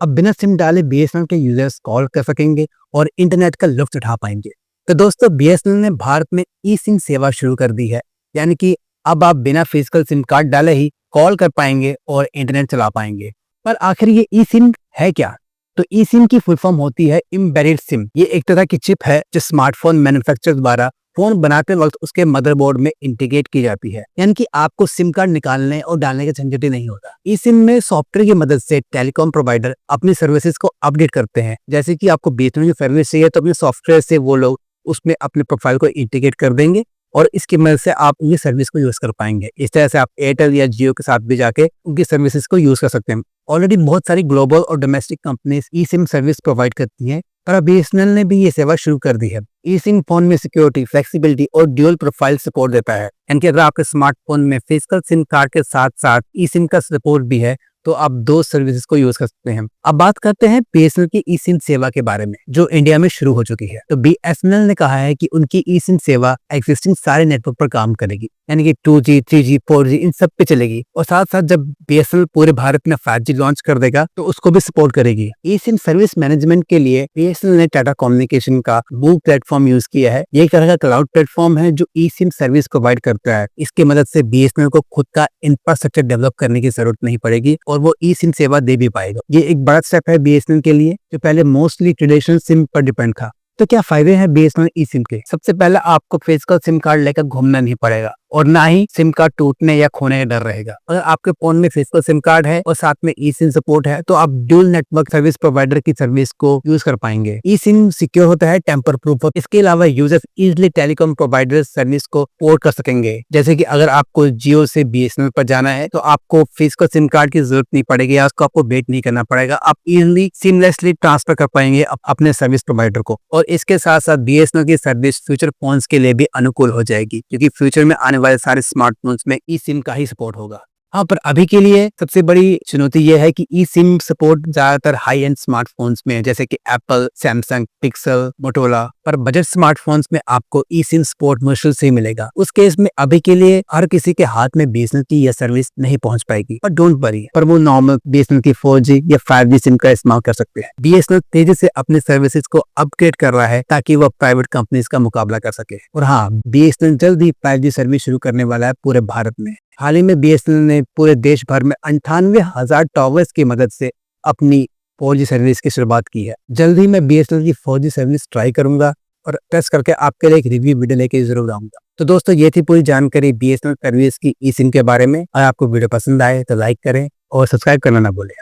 अब बिना सिम डाले बीएसएनएल के यूजर्स कॉल कर सकेंगे और इंटरनेट का लुत्फ उठा पाएंगे। तो दोस्तों, बीएसएनएल ने भारत में ई सिम सेवा शुरू कर दी है, यानी कि अब आप बिना फिजिकल सिम कार्ड डाले ही कॉल कर पाएंगे और इंटरनेट चला पाएंगे। पर आखिर ये ई सिम है क्या? तो ई सिम की फुल फॉर्म होती है एम्बेडेड सिम। ये एक तरह की चिप है जो स्मार्टफोन मैन्युफैक्चरर द्वारा फोन बनाते वक्त उसके मदरबोर्ड में इंटीग्रेट की जाती है, यानी कि आपको सिम कार्ड निकालने और डालने का झंझट ही नहीं होता। ई सिम में सॉफ्टवेयर की मदद से टेलीकॉम प्रोवाइडर अपनी सर्विसेज को अपडेट करते हैं। जैसे कि आपको बीएसएनएल की सर्विस चाहिए तो अपने सॉफ्टवेयर से वो लोग उसमें अपने प्रोफाइल को इंटीग्रेट कर देंगे और इसकी मदद से आप उनकी सर्विस को यूज कर पाएंगे। इस तरह से आप एयरटेल या जियो के साथ भी जाके उनकी सर्विसेज को यूज कर सकते हैं। ऑलरेडी बहुत सारी ग्लोबल और डोमेस्टिक कंपनीज ई सिम सर्विस प्रोवाइड करती हैं, पर बीएसएनएल ने भी ये सेवा शुरू कर दी है। ई सिम फोन में सिक्योरिटी, फ्लेक्सिबिलिटी और ड्यूल प्रोफाइल सपोर्ट देता है, यानी कि अगर आपके स्मार्टफोन में फिजिकल सिम कार्ड के साथ साथ ई सिम का सपोर्ट भी है तो आप दो सर्विसेज को यूज कर सकते हैं। अब बात करते हैं बीएसएनएल की ई सिम सेवा के बारे में, जो इंडिया में शुरू हो चुकी है। तो बीएसएनएल ने कहा है कि उनकी ई सिम सेवा एक्जिस्टिंग सारे नेटवर्क पर काम करेगी, यानी कि 2G, 3G, 4G इन सब पे चलेगी। और साथ साथ जब बीएसएनएल पूरे भारत में 5G लॉन्च कर देगा तो उसको भी सपोर्ट करेगी। ई सिम सर्विस मैनेजमेंट के लिए बीएसएनएल ने टाटा कम्युनिकेशन का मूव प्लेटफॉर्म यूज किया है। ये एक तरह का क्लाउड प्लेटफॉर्म है जो ई सिम सर्विस प्रोवाइड करता है। इसकी मदद से बीएसएनएल को खुद का इंफ्रास्ट्रक्चर डेवलप करने की जरूरत नहीं पड़ेगी और वो ई सिम सेवा दे भी पाएगा। ये एक बड़ा स्टेप है बीएसएनएल के लिए, जो पहले मोस्टली ट्रेडिशनल सिम पर डिपेंड था। तो क्या फायदे हैं बीएसएनएल ई सिम के? सबसे पहले आपको फिजिकल सिम कार्ड लेकर घूमना नहीं पड़ेगा और ना ही सिम कार्ड टूटने या खोने का डर रहेगा। अगर आपके फोन में फिजिकल सिम कार्ड है और साथ में ई सिम सपोर्ट है तो आप ड्यूल नेटवर्क सर्विस प्रोवाइडर की सर्विस को यूज कर पाएंगे। ई सिम सिक्योर होता है, टेम्पर प्रूफ। इसके अलावा users easily telecom provider service को पोर्ट कर सकेंगे। जैसे कि अगर आपको जियो से बीएसएनएल पर जाना है तो आपको फिजिकल सिम कार्ड की जरूरत नहीं पड़ेगी या उसको आपको वेट नहीं करना पड़ेगा। आप इजिली सीमलेसली ट्रांसफर कर पाएंगे अपने सर्विस प्रोवाइडर को। और इसके साथ साथ बीएसएनएल की सर्विस फ्यूचर फोन्स के लिए भी अनुकूल हो जाएगी, क्योंकि फ्यूचर में आने वाले सारे स्मार्टफोन्स में ई सिम का ही सपोर्ट होगा। हाँ, पर अभी के लिए सबसे बड़ी चुनौती यह है कि ई सिम सपोर्ट ज्यादातर हाई एंड स्मार्टफोन्स में है, जैसे कि एप्पल, सैमसंग, पिक्सल, मोटोरोला। पर बजट स्मार्टफोन्स में आपको ई सिम सपोर्ट मुश्किल से मिलेगा। उस केस में अभी के लिए हर किसी के हाथ में बीएसएनएल की यह सर्विस नहीं पहुंच पाएगी। पर डोंट वरी, पर वो नॉर्मल बीएसएनएल की 4G या 5G सिम का इस्तेमाल कर सकते हैं। बीएसएनएल तेजी से अपने सर्विसेज को अपग्रेड कर रहा है ताकि वह प्राइवेट कंपनीज का मुकाबला कर सके। और हाँ, बीएसएनएल जल्द ही 5G सर्विस शुरू करने वाला है पूरे भारत में। हाल ही में बीएसएनएल ने पूरे देश भर में 98,000 टावर्स की मदद से अपनी 4G सर्विस की शुरुआत की है। जल्द ही मैं बीएसएनएल की 4G सर्विस ट्राई करूंगा और टेस्ट करके आपके लिए एक रिव्यू वीडियो लेके जरूर आऊंगा। तो दोस्तों, ये थी पूरी जानकारी बीएसएनएल सर्विस की ई सिम के बारे में। अगर आपको वीडियो पसंद आए तो लाइक करें और सब्सक्राइब करना ना भूलें।